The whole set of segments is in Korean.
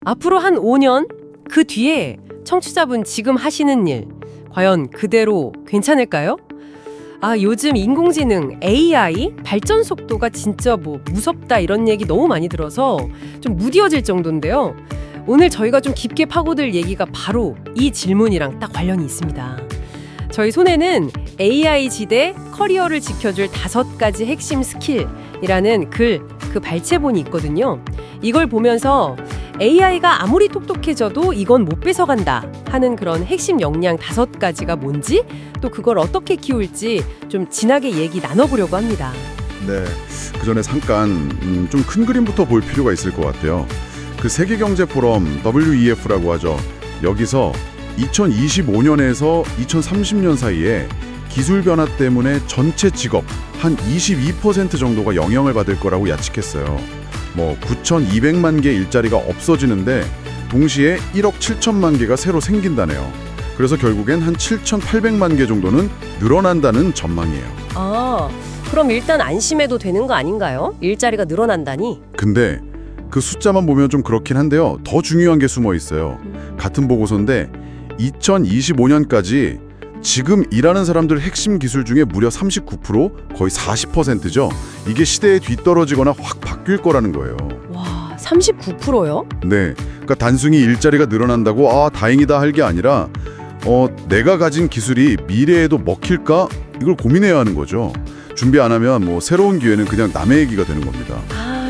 앞으로 한 5년 그 뒤에 청취자분 지금 하시는 일 과연 그대로 괜찮을까요? 요즘 인공지능 AI 발전 속도가 진짜 무섭다 이런 얘기 너무 많이 들어서 좀 무디어질 정도인데요. 오늘 저희가 좀 깊게 파고들 얘기가 바로 이 질문이랑 딱 관련이 있습니다. 저희 손에는 AI 시대 커리어를 지켜줄 5가지 핵심 스킬이라는 그 발췌본이 있거든요. 이걸 보면서 AI가 아무리 똑똑해져도 이건 못 뺏어간다 하는 그런 핵심 역량 5가지가 뭔지 또 그걸 어떻게 키울지 좀 진하게 얘기 나눠보려고 합니다. 네, 그 전에 잠깐 좀 큰 그림부터 볼 필요가 있을 것 같아요. 그 세계경제포럼 WEF라고 하죠. 여기서 2025년에서 2030년 사이에 기술 변화 때문에 전체 직업 한 22% 정도가 영향을 받을 거라고 예측했어요. 9,200만 개 일자리가 없어지는데 동시에 1억 7천만 개가 새로 생긴다네요. 그래서 결국엔 한 7,800만 개 정도는 늘어난다는 전망이에요. 그럼 일단 안심해도 되는 거 아닌가요? 일자리가 늘어난다니? 근데 그 숫자만 보면 좀 그렇긴 한데요. 더 중요한 게 숨어 있어요. 같은 보고서인데 2025년까지 지금 일하는 사람들 핵심 기술 중에 무려 39%, 거의 40%죠. 이게 시대에 뒤떨어지거나 확 바뀔 거라는 거예요. 와, 39%요? 네, 그러니까 단순히 일자리가 늘어난다고 다행이다 할 게 아니라 내가 가진 기술이 미래에도 먹힐까? 이걸 고민해야 하는 거죠. 준비 안 하면 새로운 기회는 그냥 남의 얘기가 되는 겁니다.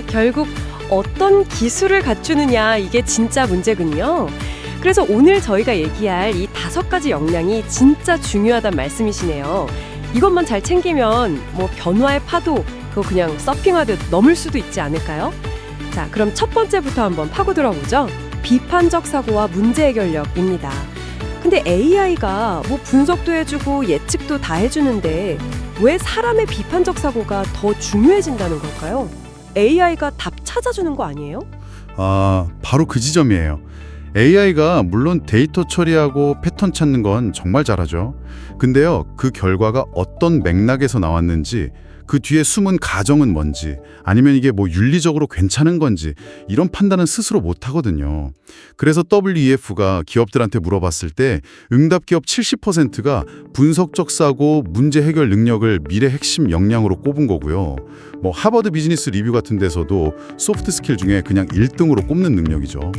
결국 어떤 기술을 갖추느냐 이게 진짜 문제군요. 그래서 오늘 저희가 얘기할 이 5가지 역량이 진짜 중요하단 말씀이시네요. 이것만 잘 챙기면 변화의 파도 그거 그냥 서핑하듯 넘을 수도 있지 않을까요? 자, 그럼 첫 번째부터 한번 파고들어 보죠. 비판적 사고와 문제 해결력입니다. 근데 AI가 분석도 해주고 예측도 다 해주는데 왜 사람의 비판적 사고가 더 중요해진다는 걸까요? AI가 답 찾아주는 거 아니에요? 바로 그 지점이에요. AI가 물론 데이터 처리하고 패턴 찾는 건 정말 잘하죠. 근데요, 그 결과가 어떤 맥락에서 나왔는지, 그 뒤에 숨은 가정은 뭔지, 아니면 이게 윤리적으로 괜찮은 건지 이런 판단은 스스로 못 하거든요. 그래서 WEF가 기업들한테 물어봤을 때 응답 기업 70%가 분석적 사고, 문제 해결 능력을 미래 핵심 역량으로 꼽은 거고요. 하버드 비즈니스 리뷰 같은 데서도 소프트 스킬 중에 그냥 1등으로 꼽는 능력이죠.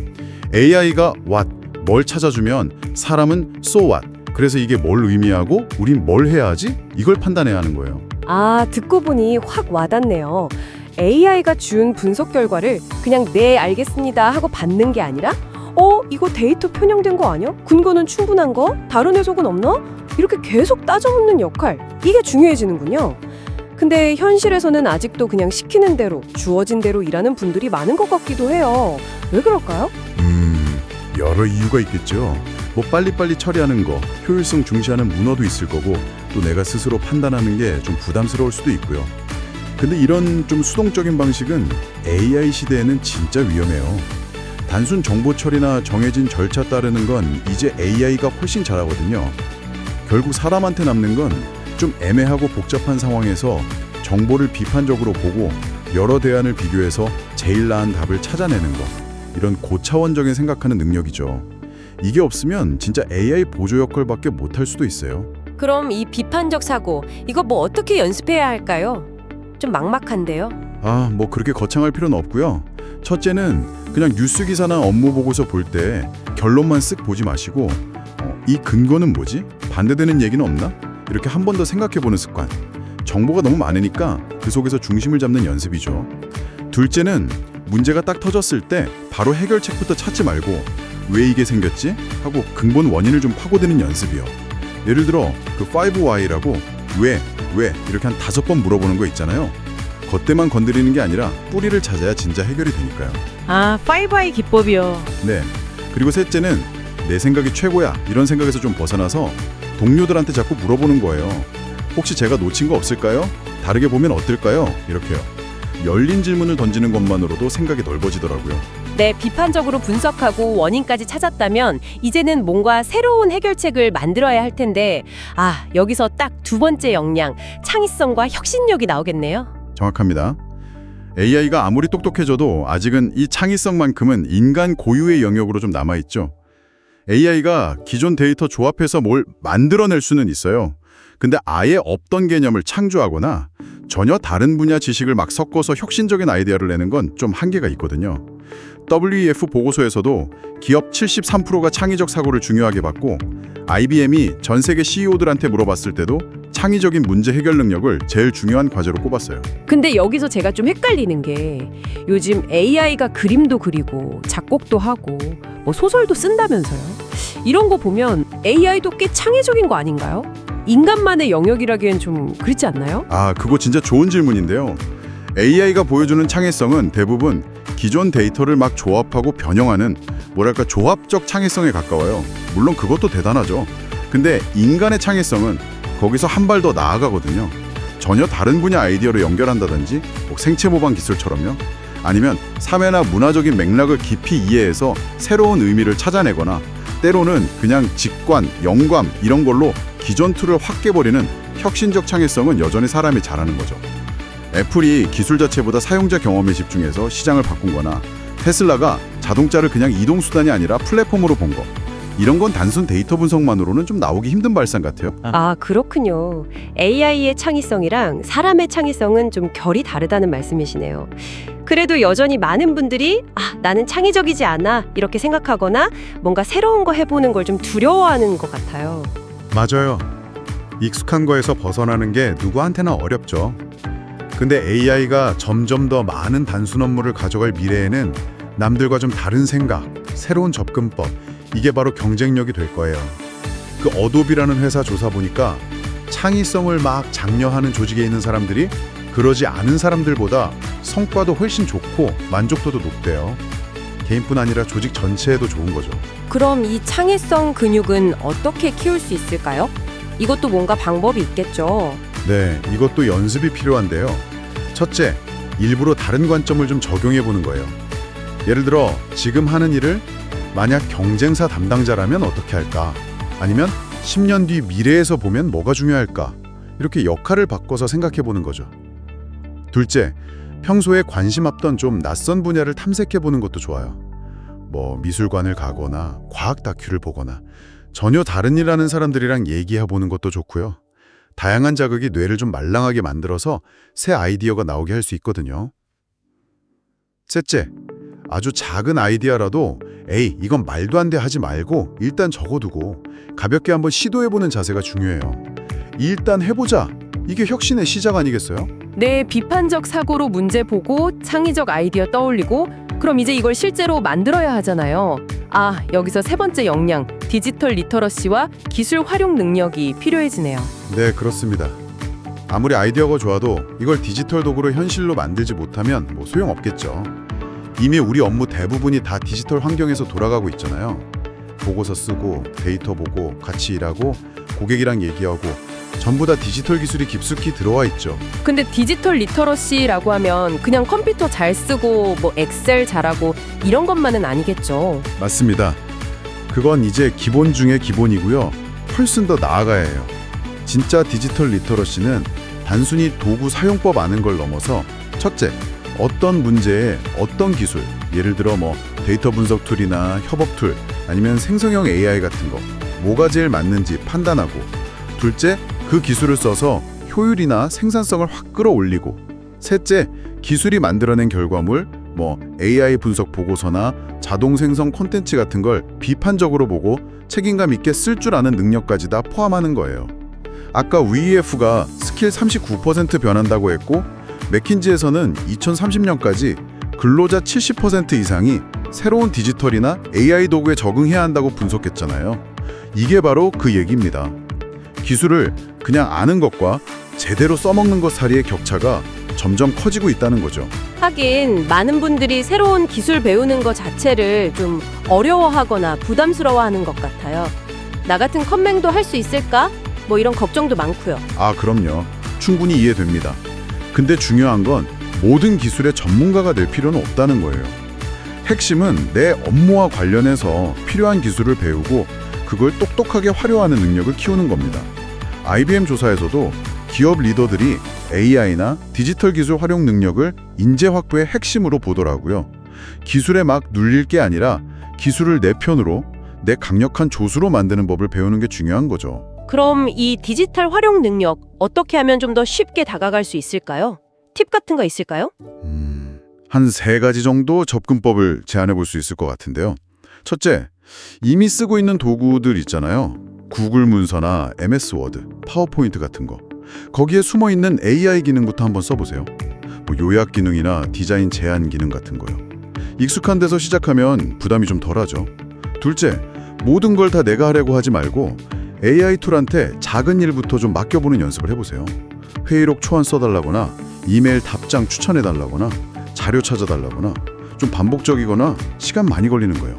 AI가 what, 뭘 찾아주면 사람은 so what. 그래서 이게 뭘 의미하고 우린 뭘 해야 하지? 이걸 판단해야 하는 거예요. 듣고 보니 확 와닿네요. AI가 준 분석 결과를 그냥 네, 알겠습니다 하고 받는 게 아니라 이거 데이터 편향된 거 아니야? 근거는 충분한 거? 다른 해석은 없나? 이렇게 계속 따져묻는 역할, 이게 중요해지는군요. 근데 현실에서는 아직도 그냥 시키는 대로, 주어진 대로 일하는 분들이 많은 것 같기도 해요. 왜 그럴까요? 여러 이유가 있겠죠. 빨리빨리 처리하는 거, 효율성 중시하는 문화도 있을 거고 또 내가 스스로 판단하는 게 좀 부담스러울 수도 있고요. 근데 이런 좀 수동적인 방식은 AI 시대에는 진짜 위험해요. 단순 정보 처리나 정해진 절차 따르는 건 이제 AI가 훨씬 잘하거든요. 결국 사람한테 남는 건 좀 애매하고 복잡한 상황에서 정보를 비판적으로 보고 여러 대안을 비교해서 제일 나은 답을 찾아내는 거. 이런 고차원적인 생각하는 능력이죠. 이게 없으면 진짜 AI 보조 역할밖에 못할 수도 있어요. 그럼 이 비판적 사고, 이거 어떻게 연습해야 할까요? 좀 막막한데요. 그렇게 거창할 필요는 없고요. 첫째는 그냥 뉴스 기사나 업무 보고서 볼 때 결론만 쓱 보지 마시고 이 근거는 뭐지? 반대되는 얘기는 없나? 이렇게 한 번 더 생각해보는 습관. 정보가 너무 많으니까 그 속에서 중심을 잡는 연습이죠. 둘째는 문제가 딱 터졌을 때 바로 해결책부터 찾지 말고 왜 이게 생겼지? 하고 근본 원인을 좀 파고드는 연습이요. 예를 들어 그 5Why라고 왜 이렇게 한 5번 물어보는 거 있잖아요. 겉대만 건드리는 게 아니라 뿌리를 찾아야 진짜 해결이 되니까요. 5Why 기법이요. 네. 그리고 셋째는 내 생각이 최고야 이런 생각에서 좀 벗어나서 동료들한테 자꾸 물어보는 거예요. 혹시 제가 놓친 거 없을까요? 다르게 보면 어떨까요? 이렇게요. 열린 질문을 던지는 것만으로도 생각이 넓어지더라고요. 네, 비판적으로 분석하고 원인까지 찾았다면 이제는 뭔가 새로운 해결책을 만들어야 할 텐데 여기서 딱 2번째 역량, 창의성과 혁신력이 나오겠네요. 정확합니다. AI가 아무리 똑똑해져도 아직은 이 창의성만큼은 인간 고유의 영역으로 좀 남아있죠. AI가 기존 데이터 조합해서 뭘 만들어낼 수는 있어요. 근데 아예 없던 개념을 창조하거나 전혀 다른 분야 지식을 막 섞어서 혁신적인 아이디어를 내는 건 좀 한계가 있거든요. WEF 보고서에서도 기업 73%가 창의적 사고를 중요하게 봤고 IBM이 전 세계 CEO들한테 물어봤을 때도 창의적인 문제 해결 능력을 제일 중요한 과제로 꼽았어요. 근데 여기서 제가 좀 헷갈리는 게 요즘 AI가 그림도 그리고 작곡도 하고 뭐 소설도 쓴다면서요. 이런 거 보면 AI도 꽤 창의적인 거 아닌가요? 인간만의 영역이라기엔 좀 그렇지 않나요? 아, 그거 진짜 좋은 질문인데요. AI가 보여주는 창의성은 대부분 기존 데이터를 막 조합하고 변형하는 뭐랄까 조합적 창의성에 가까워요. 물론 그것도 대단하죠. 근데 인간의 창의성은 거기서 한 발 더 나아가거든요. 전혀 다른 분야 아이디어로 연결한다든지 뭐 생체 모방 기술처럼요. 아니면 사회나 문화적인 맥락을 깊이 이해해서 새로운 의미를 찾아내거나 때로는 그냥 직관, 영감 이런 걸로 기존 틀을 확 깨버리는 혁신적 창의성은 여전히 사람이 잘하는 거죠. 애플이 기술 자체보다 사용자 경험에 집중해서 시장을 바꾼 거나 테슬라가 자동차를 그냥 이동수단이 아니라 플랫폼으로 본 거. 이런 건 단순 데이터 분석만으로는 좀 나오기 힘든 발상 같아요. 아, 그렇군요. AI의 창의성이랑 사람의 창의성은 좀 결이 다르다는 말씀이시네요. 그래도 여전히 많은 분들이 나는 창의적이지 않아 이렇게 생각하거나 뭔가 새로운 거 해보는 걸 좀 두려워하는 것 같아요. 맞아요. 익숙한 거에서 벗어나는 게 누구한테나 어렵죠. 근데 AI가 점점 더 많은 단순 업무를 가져갈 미래에는 남들과 좀 다른 생각, 새로운 접근법, 이게 바로 경쟁력이 될 거예요. 그 어도비라는 회사 조사 보니까 창의성을 막 장려하는 조직에 있는 사람들이 그러지 않은 사람들보다 성과도 훨씬 좋고 만족도도 높대요. 개인뿐 아니라 조직 전체에도 좋은 거죠. 그럼 이 창의성 근육은 어떻게 키울 수 있을까요? 이것도 뭔가 방법이 있겠죠. 네, 이것도 연습이 필요한데요. 첫째, 일부러 다른 관점을 좀 적용해 보는 거예요. 예를 들어 지금 하는 일을 만약 경쟁사 담당자라면 어떻게 할까? 아니면 10년 뒤 미래에서 보면 뭐가 중요할까? 이렇게 역할을 바꿔서 생각해 보는 거죠. 둘째, 평소에 관심 없던 좀 낯선 분야를 탐색해 보는 것도 좋아요. 뭐 미술관을 가거나 과학 다큐를 보거나 전혀 다른 일 하는 사람들이랑 얘기해 보는 것도 좋고요. 다양한 자극이 뇌를 좀 말랑하게 만들어서 새 아이디어가 나오게 할 수 있거든요. 셋째, 아주 작은 아이디어라도 에이, 이건 말도 안 돼 하지 말고 일단 적어두고 가볍게 한번 시도해보는 자세가 중요해요. 일단 해보자. 이게 혁신의 시작 아니겠어요? 네, 비판적 사고로 문제 보고 창의적 아이디어 떠올리고 그럼 이제 이걸 실제로 만들어야 하잖아요. 아, 여기서 세 번째 역량, 디지털 리터러시와 기술 활용 능력이 필요해지네요. 네, 그렇습니다. 아무리 아이디어가 좋아도 이걸 디지털 도구로 현실로 만들지 못하면 뭐 소용없겠죠. 이미 우리 업무 대부분이 다 디지털 환경에서 돌아가고 있잖아요. 보고서 쓰고 데이터 보고 같이 일하고 고객이랑 얘기하고 전부 다 디지털 기술이 깊숙이 들어와 있죠. 근데 디지털 리터러시라고 하면 그냥 컴퓨터 잘 쓰고 뭐 엑셀 잘하고 이런 것만은 아니겠죠. 맞습니다. 그건 이제 기본 중에 기본이고요. 훨씬 더 나아가야 해요. 진짜 디지털 리터러시는 단순히 도구 사용법 아는 걸 넘어서 첫째, 어떤 문제에 어떤 기술, 예를 들어 뭐 데이터 분석 툴이나 협업 툴, 아니면 생성형 AI 같은 거, 뭐가 제일 맞는지 판단하고 둘째, 그 기술을 써서 효율이나 생산성을 확 끌어올리고 셋째, 기술이 만들어낸 결과물, 뭐 AI 분석 보고서나 자동 생성 콘텐츠 같은 걸 비판적으로 보고 책임감 있게 쓸 줄 아는 능력까지 다 포함하는 거예요. 아까 WEF가 스킬 39% 변한다고 했고 맥킨지에서는 2030년까지 근로자 70% 이상이 새로운 디지털이나 AI 도구에 적응해야 한다고 분석했잖아요. 이게 바로 그 얘기입니다. 기술을 그냥 아는 것과 제대로 써먹는 것 사이의 격차가 점점 커지고 있다는 거죠. 하긴 많은 분들이 새로운 기술 배우는 것 자체를 좀 어려워하거나 부담스러워하는 것 같아요. 나 같은 컴맹도 할 수 있을까? 뭐 이런 걱정도 많고요. 아, 그럼요. 충분히 이해됩니다. 근데 중요한 건 모든 기술의 전문가가 될 필요는 없다는 거예요. 핵심은 내 업무와 관련해서 필요한 기술을 배우고 그걸 똑똑하게 활용하는 능력을 키우는 겁니다. IBM 조사에서도 기업 리더들이 AI나 디지털 기술 활용 능력을 인재 확보의 핵심으로 보더라고요. 기술에 막 눌릴 게 아니라 기술을 내 편으로, 내 강력한 조수로 만드는 법을 배우는 게 중요한 거죠. 그럼 이 디지털 활용 능력 어떻게 하면 좀 더 쉽게 다가갈 수 있을까요? 팁 같은 거 있을까요? 한 3가지 정도 접근법을 제안해 볼 수 있을 것 같은데요. 첫째, 이미 쓰고 있는 도구들 있잖아요. 구글 문서나 MS 워드, 파워포인트 같은 거. 거기에 숨어 있는 AI 기능부터 한번 써보세요. 뭐 요약 기능이나 디자인 제안 기능 같은 거요. 익숙한 데서 시작하면 부담이 좀 덜하죠. 둘째, 모든 걸 다 내가 하려고 하지 말고 AI 툴한테 작은 일부터 좀 맡겨보는 연습을 해보세요. 회의록 초안 써달라거나 이메일 답장 추천해달라거나 자료 찾아달라거나 좀 반복적이거나 시간 많이 걸리는 거예요.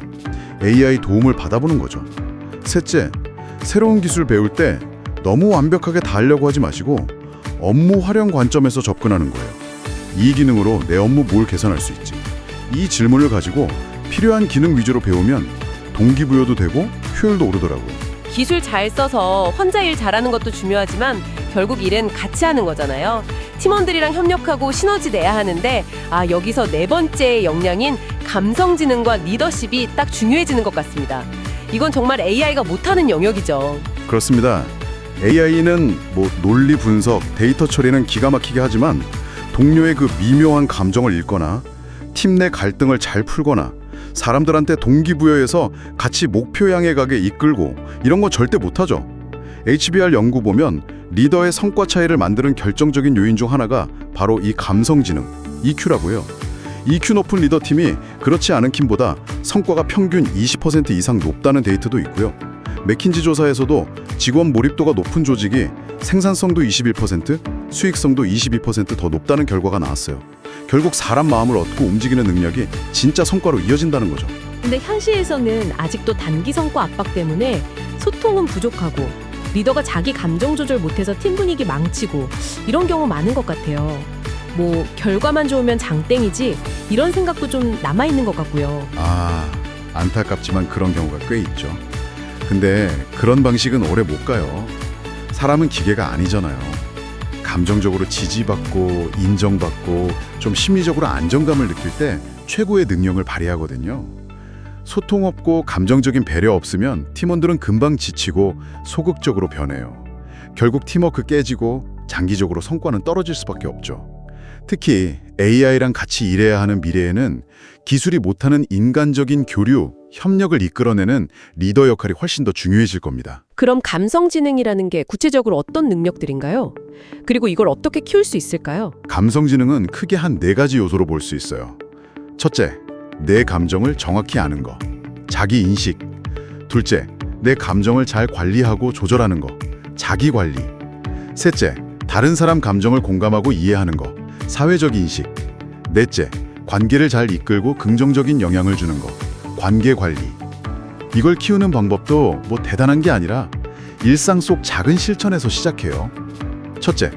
AI 도움을 받아보는 거죠. 셋째, 새로운 기술 배울 때 너무 완벽하게 다 하려고 하지 마시고 업무 활용 관점에서 접근하는 거예요. 이 기능으로 내 업무 뭘 개선할 수 있지? 이 질문을 가지고 필요한 기능 위주로 배우면 동기부여도 되고 효율도 오르더라고요. 기술 잘 써서 혼자 일 잘하는 것도 중요하지만 결국 일은 같이 하는 거잖아요. 팀원들이랑 협력하고 시너지 내야 하는데 여기서 4번째 역량인 감성지능과 리더십이 딱 중요해지는 것 같습니다. 이건 정말 AI가 못하는 영역이죠. 그렇습니다. AI는 뭐 논리 분석, 데이터 처리는 기가 막히게 하지만 동료의 그 미묘한 감정을 읽거나 팀 내 갈등을 잘 풀거나 사람들한테 동기부여해서 같이 목표 향해 가게 이끌고 이런 거 절대 못하죠. HBR 연구 보면 리더의 성과 차이를 만드는 결정적인 요인 중 하나가 바로 이 감성지능, EQ라고요. EQ 높은 리더팀이 그렇지 않은 팀보다 성과가 평균 20% 이상 높다는 데이터도 있고요. 맥킨지 조사에서도 직원 몰입도가 높은 조직이 생산성도 21%, 수익성도 22% 더 높다는 결과가 나왔어요. 결국 사람 마음을 얻고 움직이는 능력이 진짜 성과로 이어진다는 거죠. 근데 현실에서는 아직도 단기 성과 압박 때문에 소통은 부족하고 리더가 자기 감정 조절 못해서 팀 분위기 망치고 이런 경우 많은 것 같아요. 뭐 결과만 좋으면 장땡이지 이런 생각도 좀 남아있는 것 같고요. 안타깝지만 그런 경우가 꽤 있죠. 근데 그런 방식은 오래 못 가요. 사람은 기계가 아니잖아요. 감정적으로 지지받고 인정받고 좀 심리적으로 안정감을 느낄 때 최고의 능력을 발휘하거든요. 소통 없고 감정적인 배려 없으면 팀원들은 금방 지치고 소극적으로 변해요. 결국 팀워크 깨지고 장기적으로 성과는 떨어질 수밖에 없죠. 특히 AI랑 같이 일해야 하는 미래에는 기술이 못하는 인간적인 교류, 협력을 이끌어내는 리더 역할이 훨씬 더 중요해질 겁니다. 그럼 감성지능이라는 게 구체적으로 어떤 능력들인가요? 그리고 이걸 어떻게 키울 수 있을까요? 감성지능은 크게 한 4가지 요소로 볼 수 있어요. 첫째, 내 감정을 정확히 아는 거, 자기 인식. 둘째, 내 감정을 잘 관리하고 조절하는 거, 자기 관리. 셋째, 다른 사람 감정을 공감하고 이해하는 거, 사회적 인식. 넷째, 관계를 잘 이끌고 긍정적인 영향을 주는 거, 관계 관리. 이걸 키우는 방법도 뭐 대단한 게 아니라 일상 속 작은 실천에서 시작해요. 첫째,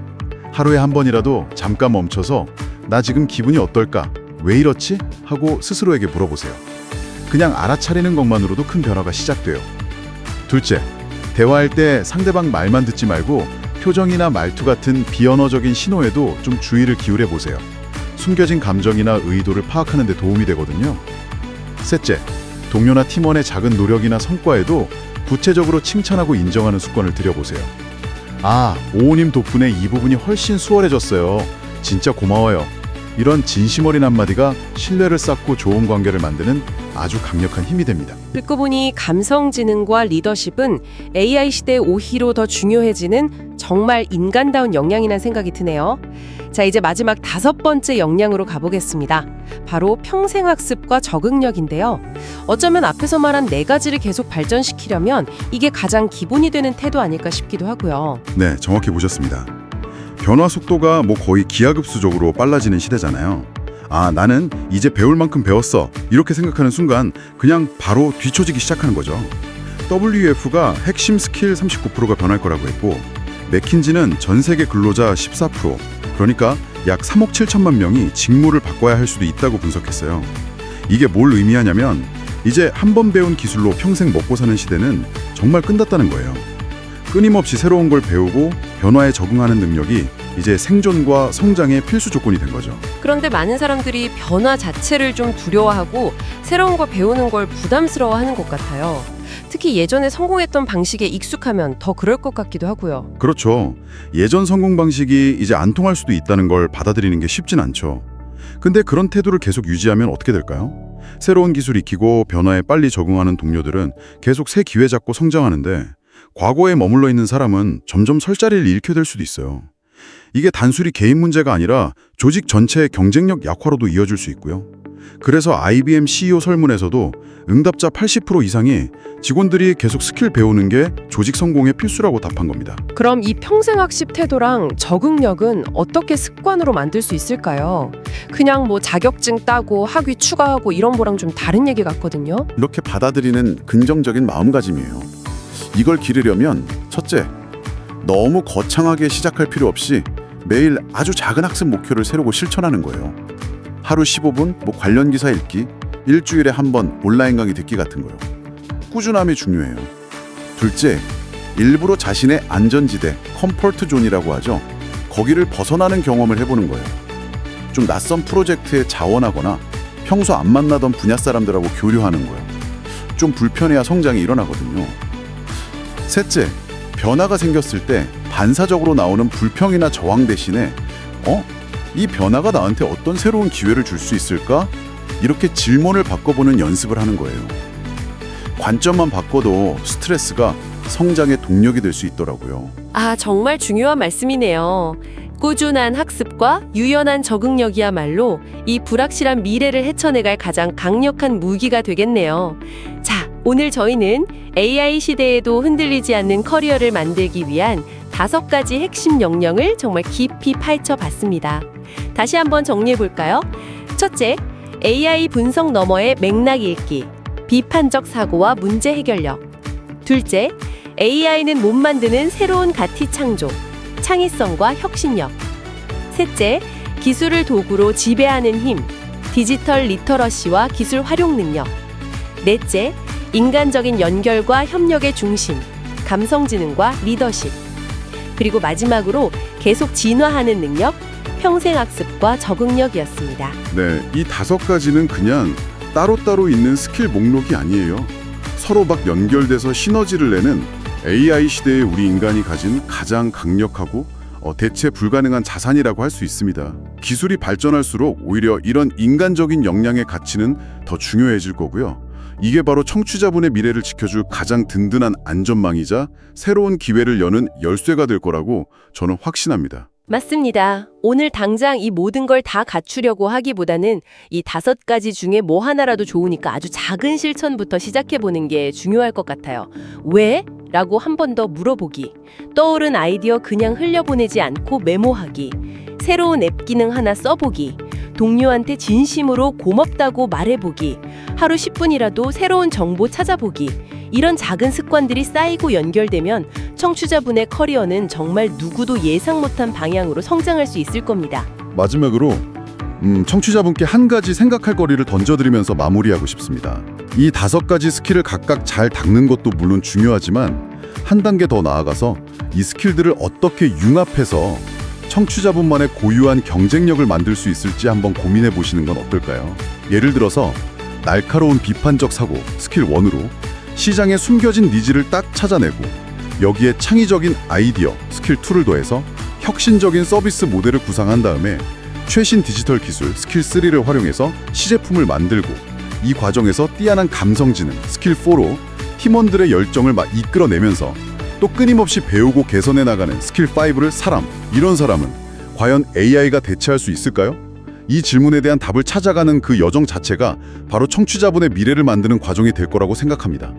하루에 한 번이라도 잠깐 멈춰서 나 지금 기분이 어떨까? 왜 이렇지? 하고 스스로에게 물어보세요. 그냥 알아차리는 것만으로도 큰 변화가 시작돼요. 둘째, 대화할 때 상대방 말만 듣지 말고 표정이나 말투 같은 비언어적인 신호에도 좀 주의를 기울여 보세요. 숨겨진 감정이나 의도를 파악하는 데 도움이 되거든요. 셋째, 동료나 팀원의 작은 노력이나 성과에도 구체적으로 칭찬하고 인정하는 습관을 들여보세요. 오호님 덕분에 이 부분이 훨씬 수월해졌어요. 진짜 고마워요. 이런 진심 어린 한마디가 신뢰를 쌓고 좋은 관계를 만드는 아주 강력한 힘이 됩니다. 듣고 보니 감성지능과 리더십은 AI 시대에 오히려 더 중요해지는 정말 인간다운 역량이란 생각이 드네요. 자, 이제 마지막 5번째 역량으로 가보겠습니다. 바로 평생학습과 적응력인데요. 어쩌면 앞에서 말한 4가지를 계속 발전시키려면 이게 가장 기본이 되는 태도 아닐까 싶기도 하고요. 네, 정확히 보셨습니다. 변화 속도가 뭐 거의 기하급수적으로 빨라지는 시대잖아요. 나는 이제 배울 만큼 배웠어. 이렇게 생각하는 순간 그냥 바로 뒤처지기 시작하는 거죠. WEF가 핵심 스킬 39%가 변할 거라고 했고, 맥킨지는 전 세계 근로자 14%, 그러니까 약 3억 7천만 명이 직무를 바꿔야 할 수도 있다고 분석했어요. 이게 뭘 의미하냐면 이제 한 번 배운 기술로 평생 먹고 사는 시대는 정말 끝났다는 거예요. 끊임없이 새로운 걸 배우고 변화에 적응하는 능력이 이제 생존과 성장의 필수 조건이 된 거죠. 그런데 많은 사람들이 변화 자체를 좀 두려워하고 새로운 걸 배우는 걸 부담스러워하는 것 같아요. 특히 예전에 성공했던 방식에 익숙하면 더 그럴 것 같기도 하고요. 그렇죠. 예전 성공 방식이 이제 안 통할 수도 있다는 걸 받아들이는 게 쉽진 않죠. 근데 그런 태도를 계속 유지하면 어떻게 될까요? 새로운 기술 익히고 변화에 빨리 적응하는 동료들은 계속 새 기회 잡고 성장하는데 과거에 머물러 있는 사람은 점점 설 자리를 잃게 될 수도 있어요. 이게 단순히 개인 문제가 아니라 조직 전체의 경쟁력 약화로도 이어질 수 있고요. 그래서 IBM CEO 설문에서도 응답자 80% 이상이 직원들이 계속 스킬 배우는 게 조직 성공의 필수라고 답한 겁니다. 그럼 이 평생학습 태도랑 적응력은 어떻게 습관으로 만들 수 있을까요? 그냥 뭐 자격증 따고 학위 추가하고 이런 거랑 좀 다른 얘기 같거든요. 이렇게 받아들이는 긍정적인 마음가짐이에요. 이걸 기르려면 첫째, 너무 거창하게 시작할 필요 없이 매일 아주 작은 학습 목표를 세우고 실천하는 거예요. 하루 15분 관련 기사 읽기, 일주일에 한 번 온라인 강의 듣기 같은 거요. 꾸준함이 중요해요. 둘째, 일부러 자신의 안전지대, 컴포트 존이라고 하죠. 거기를 벗어나는 경험을 해보는 거예요. 좀 낯선 프로젝트에 자원하거나 평소 안 만나던 분야 사람들하고 교류하는 거예요. 좀 불편해야 성장이 일어나거든요. 셋째, 변화가 생겼을 때 반사적으로 나오는 불평이나 저항 대신에 이 변화가 나한테 어떤 새로운 기회를 줄 수 있을까? 이렇게 질문을 바꿔보는 연습을 하는 거예요. 관점만 바꿔도 스트레스가 성장의 동력이 될 수 있더라고요. 아, 정말 중요한 말씀이네요. 꾸준한 학습과 유연한 적응력이야말로 이 불확실한 미래를 헤쳐내갈 가장 강력한 무기가 되겠네요. 자, 오늘 저희는 AI 시대에도 흔들리지 않는 커리어를 만들기 위한 5가지 핵심 역량을 정말 깊이 파헤쳐 봤습니다. 다시 한번 정리해 볼까요? 첫째, AI 분석 너머의 맥락 읽기, 비판적 사고와 문제 해결력. 둘째, AI는 못 만드는 새로운 가치 창조, 창의성과 혁신력. 셋째, 기술을 도구로 지배하는 힘, 디지털 리터러시와 기술 활용 능력. 넷째, 인간적인 연결과 협력의 중심, 감성지능과 리더십. 그리고 마지막으로 계속 진화하는 능력, 평생학습과 적응력이었습니다. 네, 이 5가지는 그냥 따로따로 있는 스킬 목록이 아니에요. 서로 막 연결돼서 시너지를 내는 AI 시대의 우리 인간이 가진 가장 강력하고 대체 불가능한 자산이라고 할 수 있습니다. 기술이 발전할수록 오히려 이런 인간적인 역량의 가치는 더 중요해질 거고요. 이게 바로 청취자분의 미래를 지켜줄 가장 든든한 안전망이자 새로운 기회를 여는 열쇠가 될 거라고 저는 확신합니다. 맞습니다. 오늘 당장 이 모든 걸 다 갖추려고 하기보다는 이 5가지 중에 뭐 하나라도 좋으니까 아주 작은 실천부터 시작해보는 게 중요할 것 같아요. 왜? 라고 한 번 더 물어보기. 떠오른 아이디어 그냥 흘려보내지 않고 메모하기. 새로운 앱 기능 하나 써보기. 동료한테 진심으로 고맙다고 말해보기. 하루 10분이라도 새로운 정보 찾아보기. 이런 작은 습관들이 쌓이고 연결되면 청취자분의 커리어는 정말 누구도 예상 못한 방향으로 성장할 수 있을 겁니다. 마지막으로 청취자분께 한 가지 생각할 거리를 던져드리면서 마무리하고 싶습니다. 이 5가지 스킬을 각각 잘 닦는 것도 물론 중요하지만 한 단계 더 나아가서 이 스킬들을 어떻게 융합해서 청취자분만의 고유한 경쟁력을 만들 수 있을지 한번 고민해 보시는 건 어떨까요? 예를 들어서 날카로운 비판적 사고 스킬 1으로 시장에 숨겨진 니즈를 딱 찾아내고 여기에 창의적인 아이디어 스킬 2를 더해서 혁신적인 서비스 모델을 구상한 다음에 최신 디지털 기술 스킬 3를 활용해서 시제품을 만들고 이 과정에서 뛰어난 감성지능 스킬 4로 팀원들의 열정을 막 이끌어내면서 또 끊임없이 배우고 개선해 나가는 스킬 5를 이런 사람은 과연 AI가 대체할 수 있을까요? 이 질문에 대한 답을 찾아가는 그 여정 자체가 바로 청취자분의 미래를 만드는 과정이 될 거라고 생각합니다.